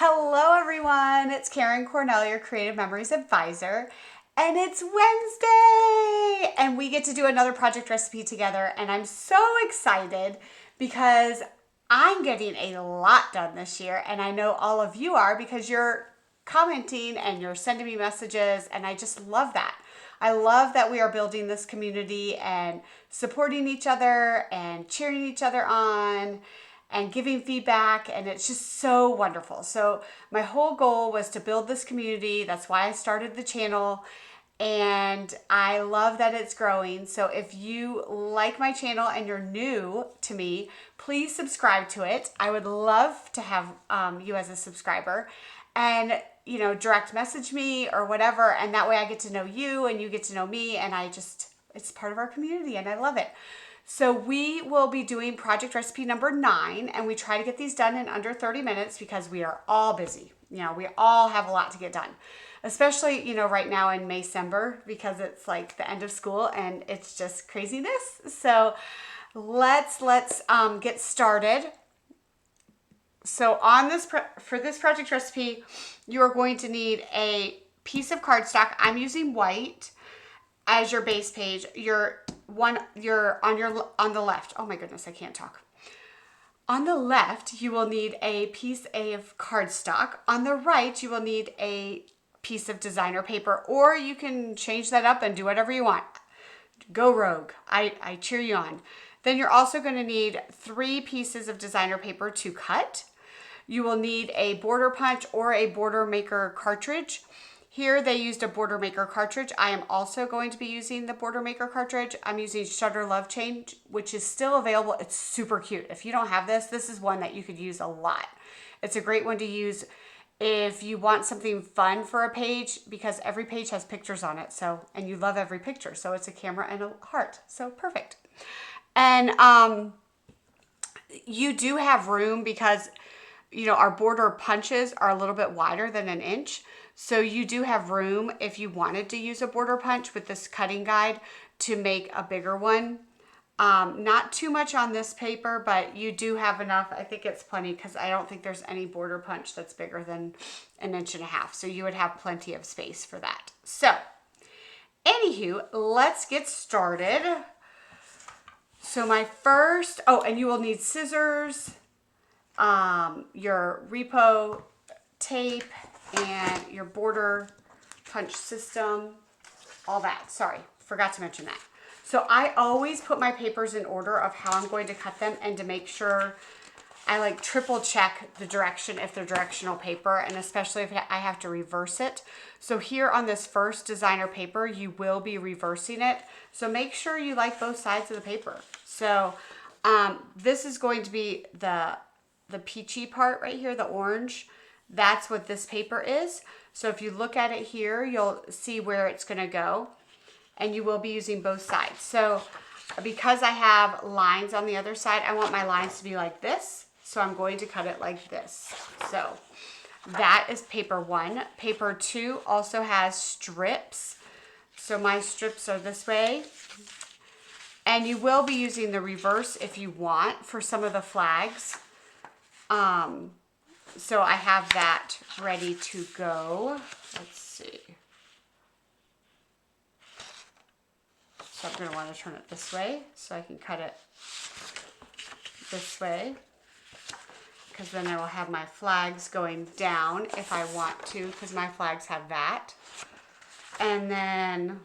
Hello everyone, it's Karen Cornell, your Creative Memories Advisor, and it's Wednesday! And we get to do another project recipe together, and I'm so excited because I'm getting a lot done this year, and I know all of you are because you're commenting and you're sending me messages, and I just love that. I love that we are building this community and supporting each other and cheering each other on and giving feedback, and it's just so wonderful. So my whole goal was to build this community. That's why I started the channel, and I love that it's growing. So if you like my channel and you're new to me, please subscribe to it. I would love to have you as a subscriber, and direct message me or whatever, and that way I get to know you and you get to know me, and it's part of our community and I love it. So we will be doing project recipe number 9, and we try to get these done in under 30 minutes because we are all busy. We all have a lot to get done, especially, right now in Maycember because it's like the end of school and it's just craziness. So let's get started. So on this for this project recipe, you are going to need a piece of cardstock. I'm using white as your base page. On the left. Oh my goodness, I can't talk. On the left, you will need a piece of cardstock. On the right, you will need a piece of designer paper, or you can change that up and do whatever you want. Go rogue. I cheer you on. Then you're also going to need 3 pieces of designer paper to cut. You will need a border punch or a border maker cartridge. Here they used a border maker cartridge. I am also going to be using the border maker cartridge. I'm using Shutter Love Chain, which is still available. It's super cute. If you don't have this is one that you could use a lot. It's a great one to use if you want something fun for a page, because every page has pictures on it. And you love every picture. So it's a camera and a heart. So perfect. And you do have room because our border punches are a little bit wider than an inch. So you do have room if you wanted to use a border punch with this cutting guide to make a bigger one. Not too much on this paper, but you do have enough. I think it's plenty because I don't think there's any border punch that's bigger than 1.5 inches. So you would have plenty of space for that. So anywho, let's get started. So my first, and you will need scissors, your repo tape, and your border punch system, all that. Sorry, forgot to mention that. So I always put my papers in order of how I'm going to cut them, and to make sure I triple check the direction if they're directional paper, and especially if I have to reverse it. So here on this first designer paper, you will be reversing it. So make sure you like both sides of the paper. So this is going to be the peachy part right here, the orange. That's what this paper is. So if you look at it here, you'll see where it's going to go, and you will be using both sides. So because I have lines on the other side, I want my lines to be like this. So I'm going to cut it like this. So that is paper 1. Paper 2 also has strips. So my strips are this way. And you will be using the reverse if you want for some of the flags. So I have that ready to go. Let's see. So I'm going to want to turn it this way so I can cut it this way, because then I will have my flags going down if I want to, because my flags have that. And then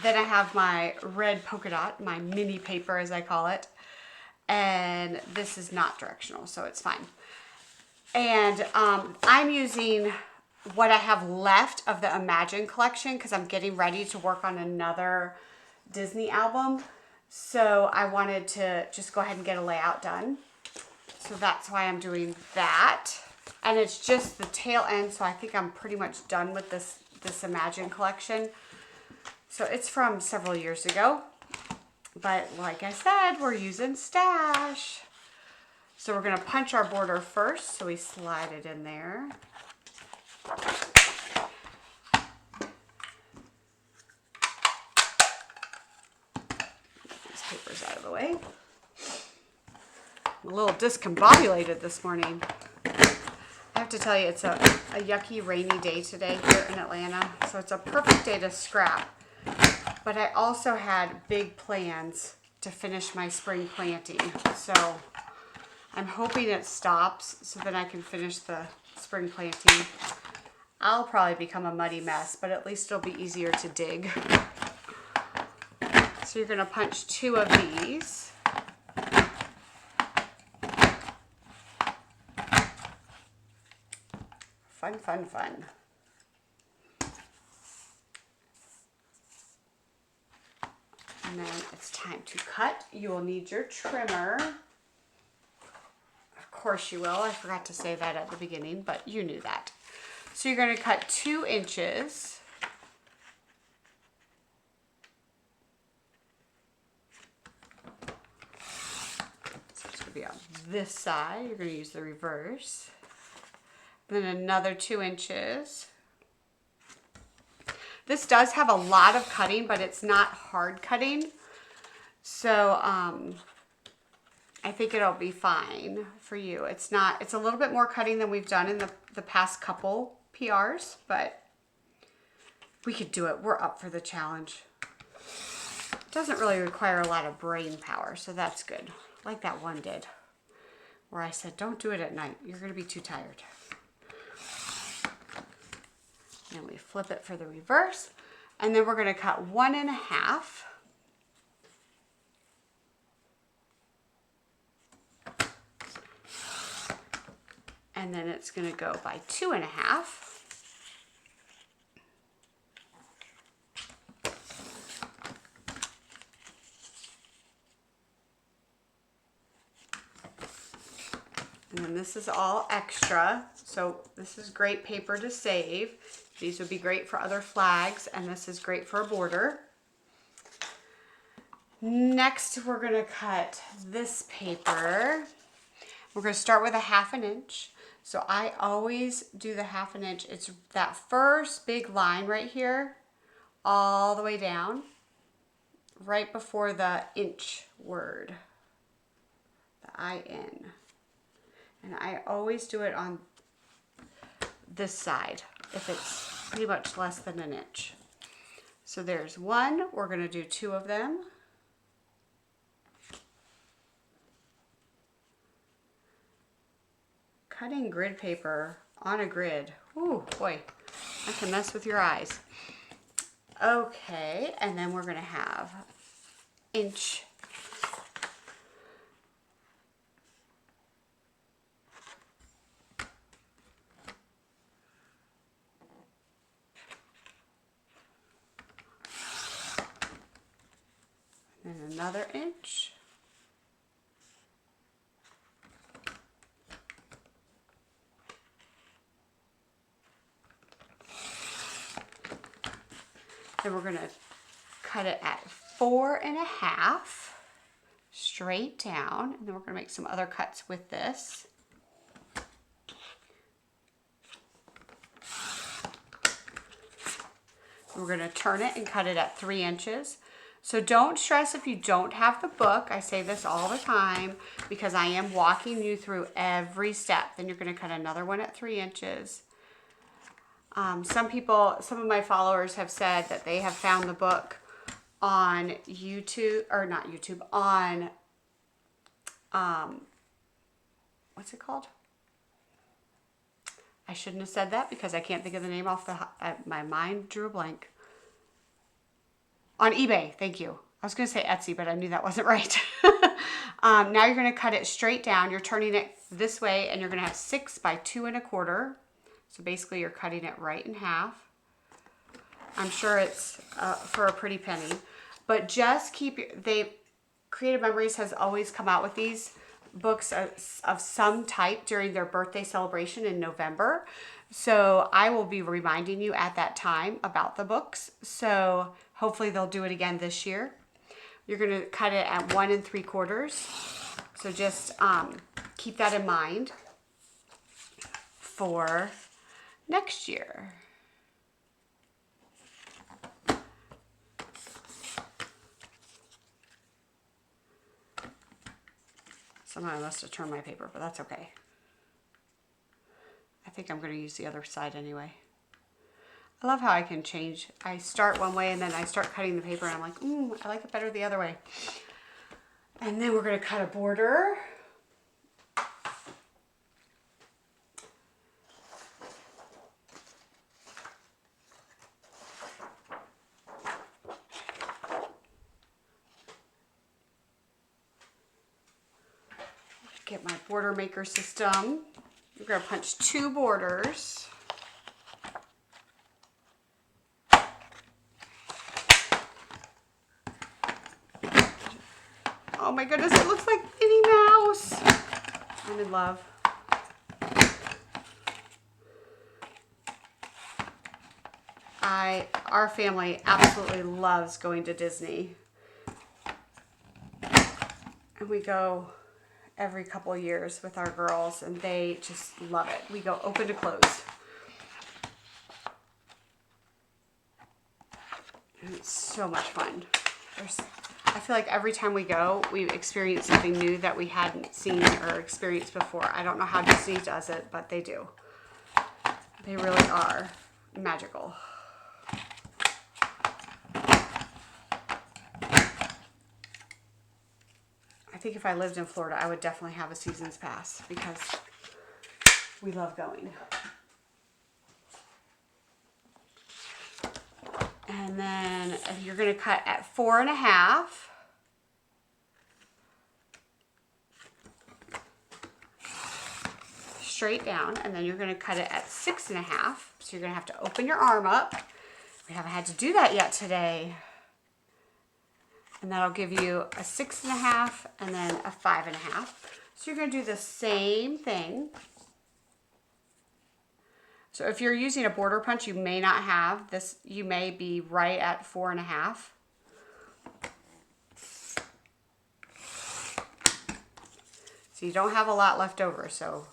I have my red polka dot, my mini paper as I call it. And this is not directional, so it's fine. And I'm using what I have left of the Imagine collection because I'm getting ready to work on another Disney album. So I wanted to just go ahead and get a layout done. So that's why I'm doing that. And it's just the tail end, so I think I'm pretty much done with this Imagine collection. So it's from several years ago. But like I said, we're using stash. So we're going to punch our border first. So we slide it in there. Get these papers out of the way. I'm a little discombobulated this morning. have to tell you, it's a yucky rainy day today here in Atlanta, so it's a perfect day to scrap. But I also had big plans to finish my spring planting, so I'm hoping it stops so then I can finish the spring planting. I'll probably become a muddy mess, but at least it'll be easier to dig. So you're gonna punch 2 of these. Fun, fun, fun. And then it's time to cut. You will need your trimmer. Of course you will. I forgot to say that at the beginning, but you knew that. So you're going to cut 2 inches. So it's going to be on this side. You're going to use the reverse. And then another 2 inches. This does have a lot of cutting, but it's not hard cutting. So I think it'll be fine for you. It's a little bit more cutting than we've done in the past couple PRs, but we could do it. We're up for the challenge. It doesn't really require a lot of brain power, so that's good. Like that one did, where I said, don't do it at night. You're gonna be too tired. And we flip it for the reverse. And then we're gonna cut 1 1/2. And then it's gonna go by 2 1/2. And then this is all extra. So this is great paper to save. These would be great for other flags, and this is great for a border. Next, we're gonna cut this paper. We're gonna start with a 1/2 inch. So I always do the 1/2 inch. It's that first big line right here, all the way down, right before the inch word, the IN. And I always do it on this side if it's pretty much less than an inch. So there's 1. We're going to do 2 of them. Cutting grid paper on a grid. Ooh, boy, that can mess with your eyes. Okay, and then we're going to have inch. And another inch. Then we're going to cut it at 4 1/2 straight down. And then we're going to make some other cuts with this. We're going to turn it and cut it at 3 inches. So don't stress if you don't have the book. I say this all the time because I am walking you through every step. Then you're going to cut another one at 3 inches. Some of my followers have said that they have found the book on YouTube, or not YouTube, on, what's it called? I shouldn't have said that because I can't think of the name off my mind drew a blank. On eBay, thank you. I was going to say Etsy, but I knew that wasn't right. Now you're going to cut it straight down. You're turning it this way, and you're going to have 6 by 2 1/4. So basically, you're cutting it right in half. I'm sure it's for a pretty penny, but just keep Creative Memories has always come out with these books of some type during their birthday celebration in November. So I will be reminding you at that time about the books. So hopefully they'll do it again this year. You're going to cut it at 1 3/4. So just keep that in mind for next year. Somehow I must have turned my paper, but that's okay. I think I'm going to use the other side anyway. I love how I can change. I start one way and then I start cutting the paper and I'm like, I like it better the other way. And then we're going to cut a border. Get my border maker system. We're going to punch 2 borders. Oh my goodness, it looks like Minnie Mouse. I'm in love. Our family absolutely loves going to Disney. And we go every couple of years with our girls and they just love it. We go open to close. And it's so much fun. I feel like every time we go, we experience something new that we hadn't seen or experienced before. I don't know how Disney does it, but they do. They really are magical. I think if I lived in Florida, I would definitely have a season's pass because we love going. And then you're going to cut at 4.5. Straight down, and then you're going to cut it at 6.5. So you're going to have to open your arm up. We haven't had to do that yet today. And that'll give you a 6.5 and then a 5.5. So you're going to do the same thing. So if you're using a border punch, you may not have this. You may be right at 4.5. So you don't have a lot left over. So,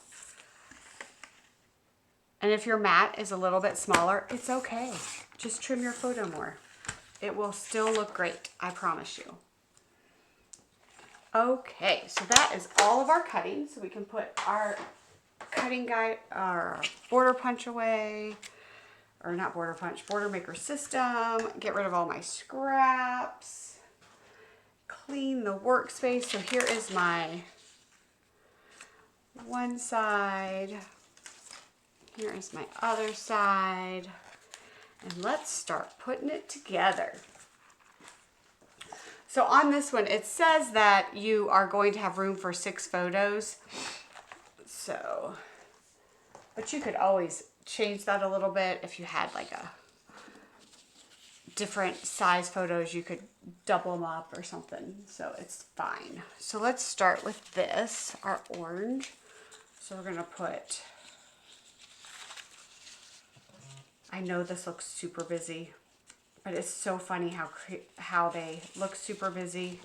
and if your mat is a little bit smaller, it's okay. Just trim your photo more. It will still look great, I promise you. Okay, so that is all of our cutting. So we can put our cutting guide, our border punch away, or not border punch, border maker system, get rid of all my scraps, clean the workspace. So here is my one side, here is my other side. And let's start putting it together. So on this one, it says that you are going to have room for 6 photos. So, but you could always change that a little bit. If you had like a different size photos, you could double them up or something. So it's fine. So let's start with this, our orange. So we're gonna put, I know this looks super busy, but it's so funny how they look super busy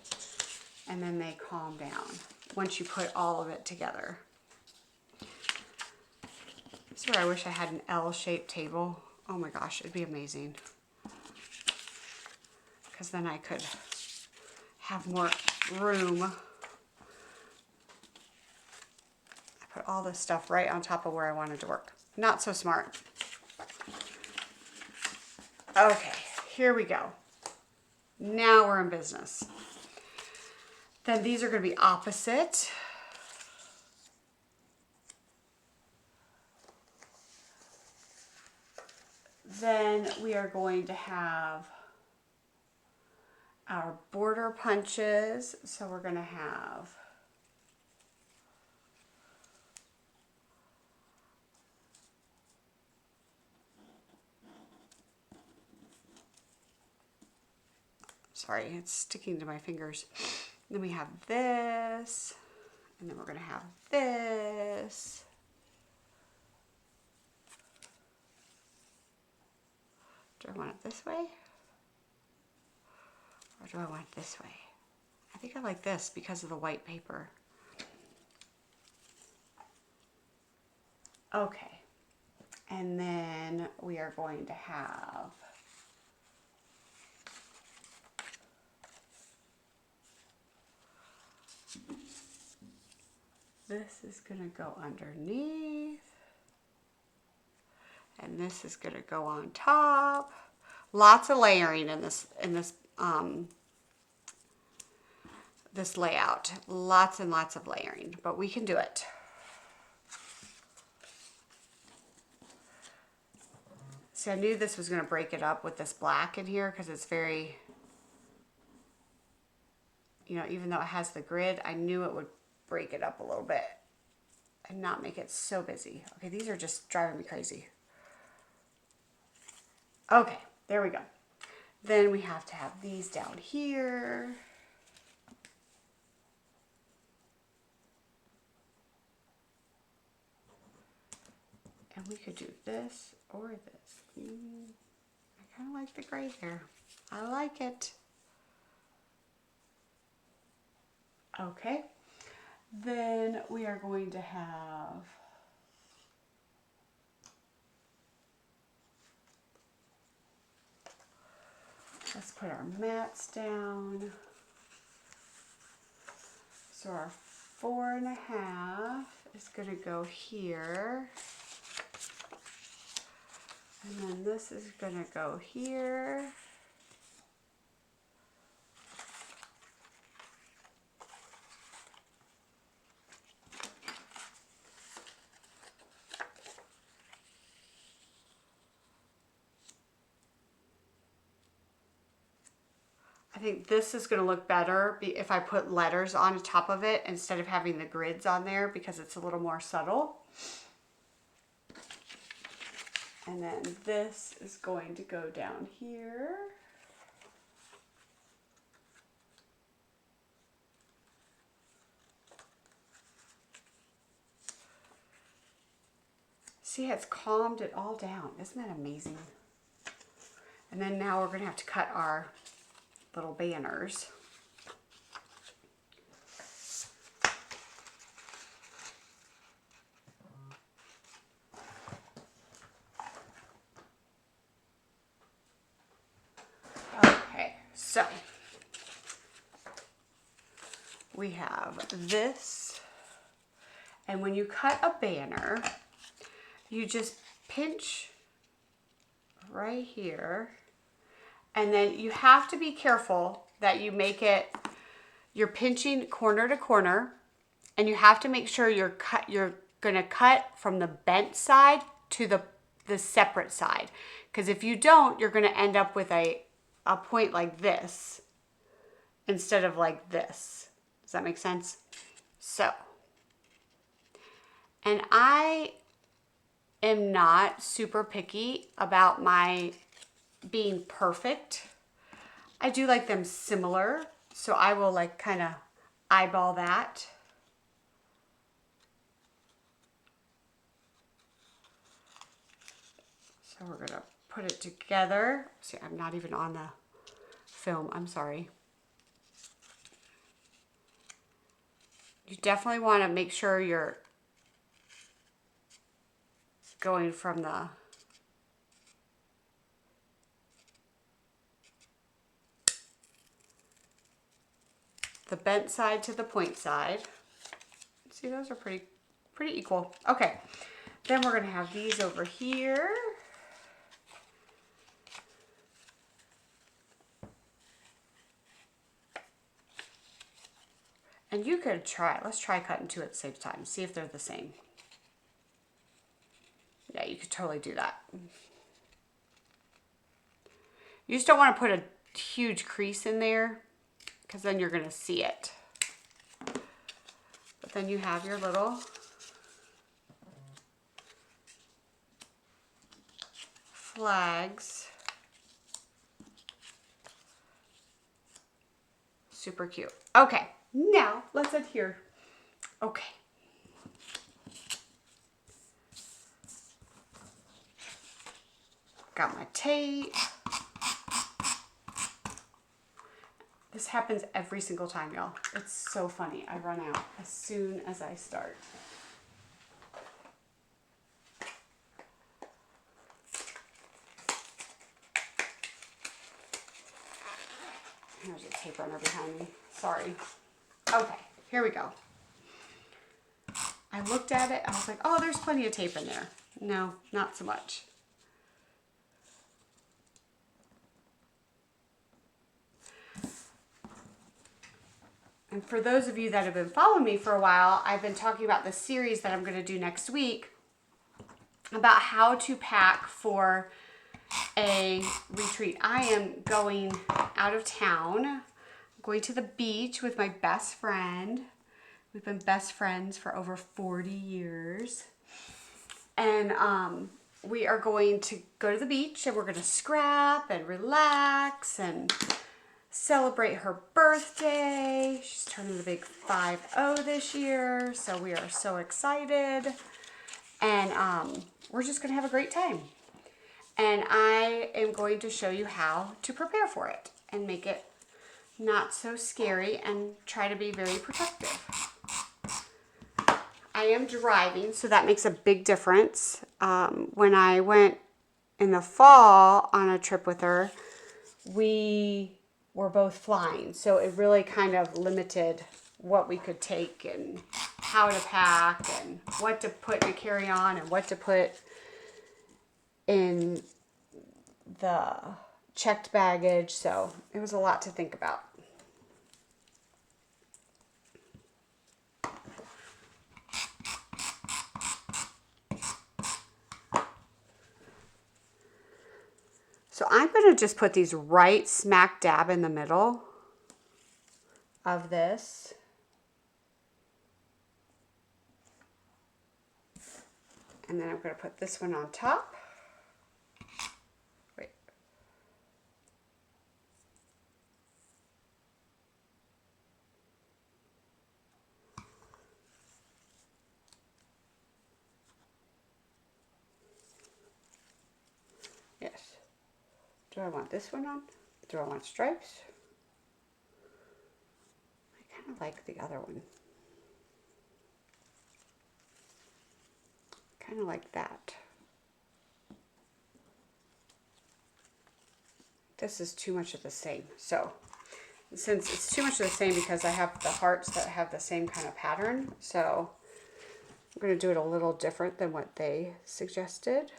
and then they calm down once you put all of it together. This is where I wish I had an L-shaped table. Oh my gosh, it'd be amazing. Because then I could have more room. I put all this stuff right on top of where I wanted to work. Not so smart. Okay, here we go. Now we're in business. Then these are going to be opposite. Then we are going to have our border punches. So we're going to have sorry, it's sticking to my fingers. Then we have this, and then we're going to have this. Do I want it this way? Or do I want it this way? I think I like this because of the white paper. Okay. And then we are going to have this is going to go underneath. And this is gonna go on top. Lots of layering in this this layout. Lots and lots of layering, but we can do it. See, I knew this was gonna break it up with this black in here because it's very, you know, even though it has the grid, I knew it would break it up a little bit and not make it so busy. Okay, these are just driving me crazy. Okay, there we go. Then we have to have these down here. And we could do this or this. I kind of like the gray there. I like it. Okay, then we are going to have let's put our mats down. So our 4.5 is going to go here. And then this is going to go here. I think this is going to look better if I put letters on top of it instead of having the grids on there because it's a little more subtle. And then this is going to go down here. See, it's calmed it all down. Isn't that amazing? And then now we're going to have to cut our little banners. Okay, so we have this, and when you cut a banner, you just pinch right here. And then you have to be careful that you make it, you're pinching corner to corner, and you have to make sure you're gonna cut from the bent side to the separate side. Because if you don't, you're gonna end up with a point like this instead of like this. Does that make sense? So, and I am not super picky about my being perfect. I do like them similar, so I will like kind of eyeball that. So we're gonna put it together. See, I'm not even on the film, I'm sorry. You definitely want to make sure you're going from the bent side to the point side. See, those are pretty equal. Okay, then we're gonna have these over here. And you could try, let's try cutting two at the same time, see if they're the same. Yeah, you could totally do that. You just don't want to put a huge crease in there because then you're going to see it. But then you have your little flags. Super cute. Okay, now let's adhere. Okay. Got my tape. This happens every single time, y'all. It's so funny. I run out as soon as I start. There's a tape runner behind me. Sorry. Okay, here we go. I looked at it. I was like, oh, there's plenty of tape in there. No, not so much. And for those of you that have been following me for a while, I've been talking about the series that I'm going to do next week about how to pack for a retreat. I am going out of town. I'm going to the beach with my best friend. We've been best friends for over 40 years. And we are going to go to the beach and we're going to scrap and relax and celebrate her birthday. She's turning the big 5-0 this year, so we are so excited. And we're just going to have a great time. And I am going to show you how to prepare for it and make it not so scary and try to be very protective. I am driving, so that makes a big difference. When I went in the fall on a trip with her, we were both flying, so it really kind of limited what we could take and how to pack and what to put in a carry-on and what to put in the checked baggage, so it was a lot to think about. So I'm going to just put these right smack dab in the middle of this. And then I'm going to put this one on top. Wait. Yes. Do I want this one on? Do I want stripes? I kind of like the other one. Kind of like that. This is too much of the same. So, since it's too much of the same because I have the hearts that have the same kind of pattern, so I'm going to do it a little different than what they suggested.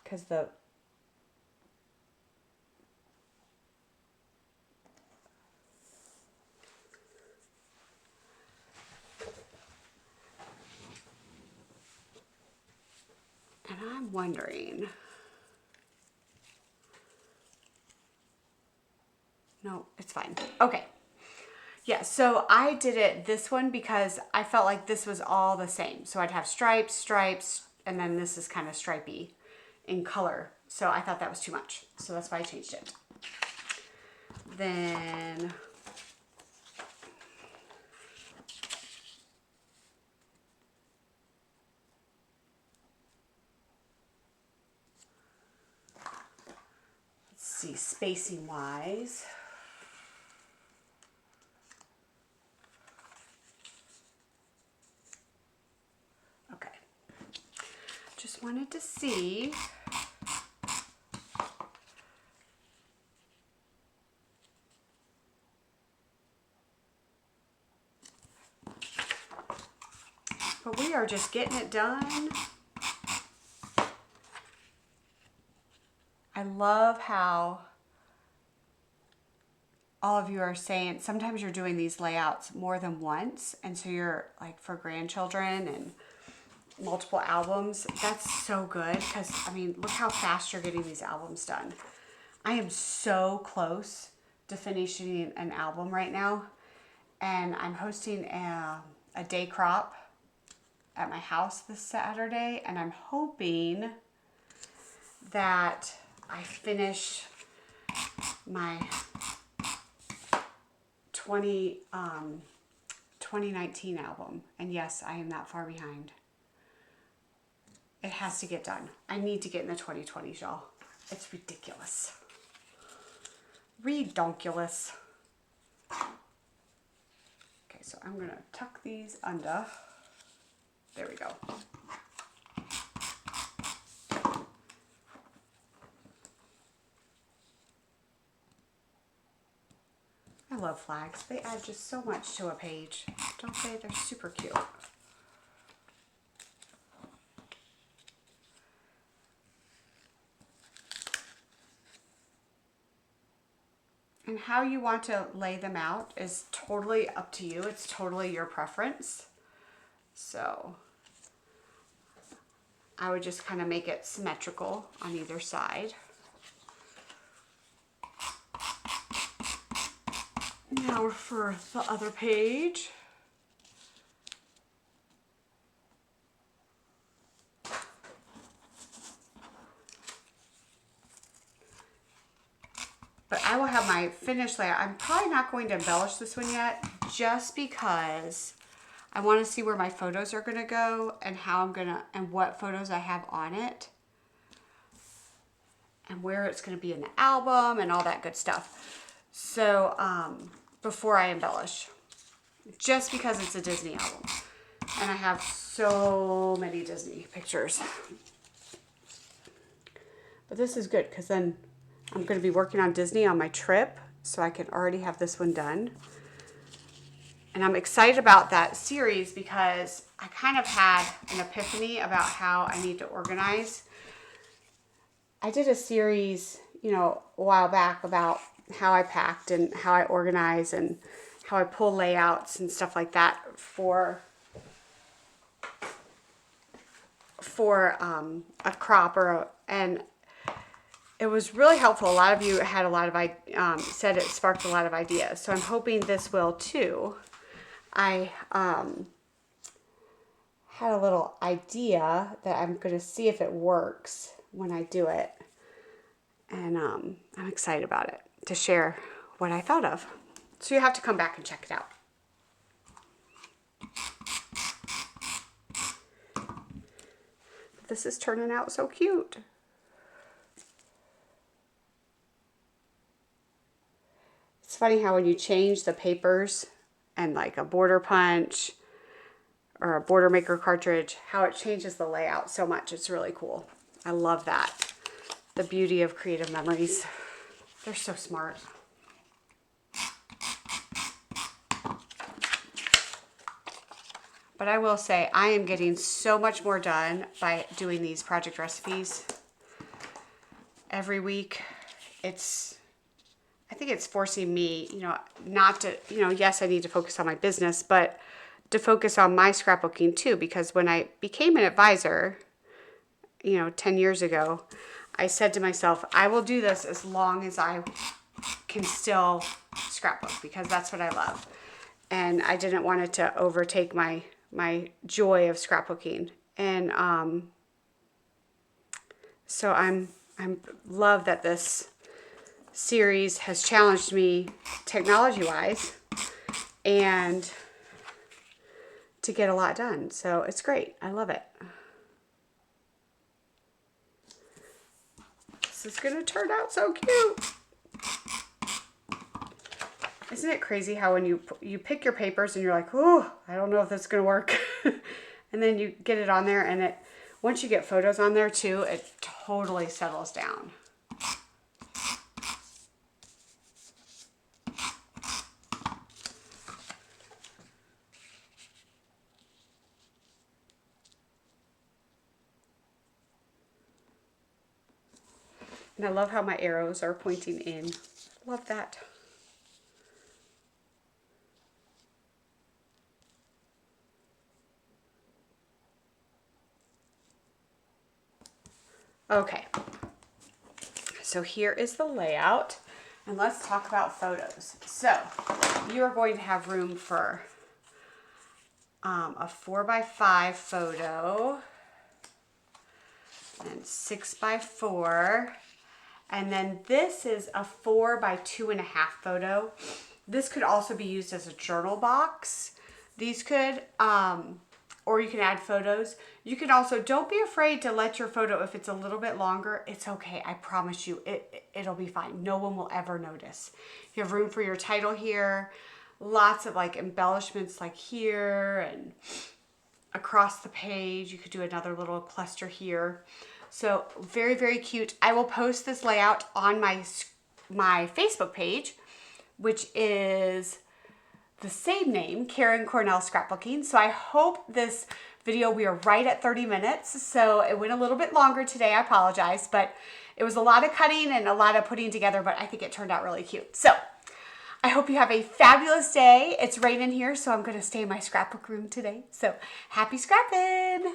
Because and I'm wondering, no, it's fine. Okay. Yeah, so I did it this one because I felt like this was all the same. So I'd have stripes, stripes, and then this is kind of stripey in color. So I thought that was too much. So that's why I changed it. Then let's see, spacing wise. Okay. Just wanted to see. But we are just getting it done. I love how all of you are saying sometimes you're doing these layouts more than once, and so you're like for grandchildren and multiple albums. That's so good because I mean, look how fast you're getting these albums done. I am so close to finishing an album right now, and I'm hosting a day crop at my house this Saturday, and I'm hoping that I finish my 2019 album. And yes, I am that far behind. It has to get done. I need to get in the 2020s, y'all. It's ridiculous. Redonkulous. Okay, so I'm gonna tuck these under. There we go. I love flags. They add just so much to a page. Don't they? They're super cute. And how you want to lay them out is totally up to you. It's totally your preference. So I would just kind of make it symmetrical on either side. Now for the other page. But I will have my finished layout. I'm probably not going to embellish this one yet, just because I want to see where my photos are going to go and how I'm going to, and what photos I have on it. And where it's going to be in the album and all that good stuff. So, before I embellish. Just because it's a Disney album. And I have so many Disney pictures. But this is good because then I'm going to be working on Disney on my trip, so I can already have this one done. And I'm excited about that series because I kind of had an epiphany about how I need to organize. I did a series, you know, a while back about how I packed and how I organize and how I pull layouts and stuff like that for a crop and it was really helpful. A lot of you had a lot of said it sparked a lot of ideas. So I'm hoping this will too. I had a little idea that I'm going to see if it works when I do it. And I'm excited about it to share what I thought of. So you have to come back and check it out. This is turning out so cute. It's funny how when you change the papers and like a border punch or a border maker cartridge, how it changes the layout so much. It's really cool. I love that. The beauty of creative memories. They're so smart. But I will say I am getting so much more done by doing these project recipes every week. I think it's forcing me, you know, not to, you know, yes, I need to focus on my business, but to focus on my scrapbooking too, because when I became an advisor, you know, 10 years ago, I said to myself, I will do this as long as I can still scrapbook because that's what I love. And I didn't want it to overtake my joy of scrapbooking. And so I'm love that this series has challenged me technology-wise and to get a lot done. So it's great. I love it. This is going to turn out so cute. Isn't it crazy how when you pick your papers and you're like, oh, I don't know if this is going to work. And then you get it on there and once you get photos on there too, it totally settles down. And I love how my arrows are pointing in. Love that. Okay, so here is the layout, and let's talk about photos. So you are going to have room for a 4x5 photo, and 6x4, and then this is a 4x2.5 photo. This could also be used as a journal box. These could, or you can add photos. You can also, don't be afraid to let your photo, if it's a little bit longer, it's okay. I promise you, it'll be fine. No one will ever notice. You have room for your title here. Lots of like embellishments like here and across the page. You could do another little cluster here. So very, very cute. I will post this layout on my Facebook page, which is the same name, Karen Cornell Scrapbooking. So I hope this video, we are right at 30 minutes. So it went a little bit longer today. I apologize, but it was a lot of cutting and a lot of putting together, but I think it turned out really cute. So I hope you have a fabulous day. It's raining here, so I'm going to stay in my scrapbook room today. So happy scrapping!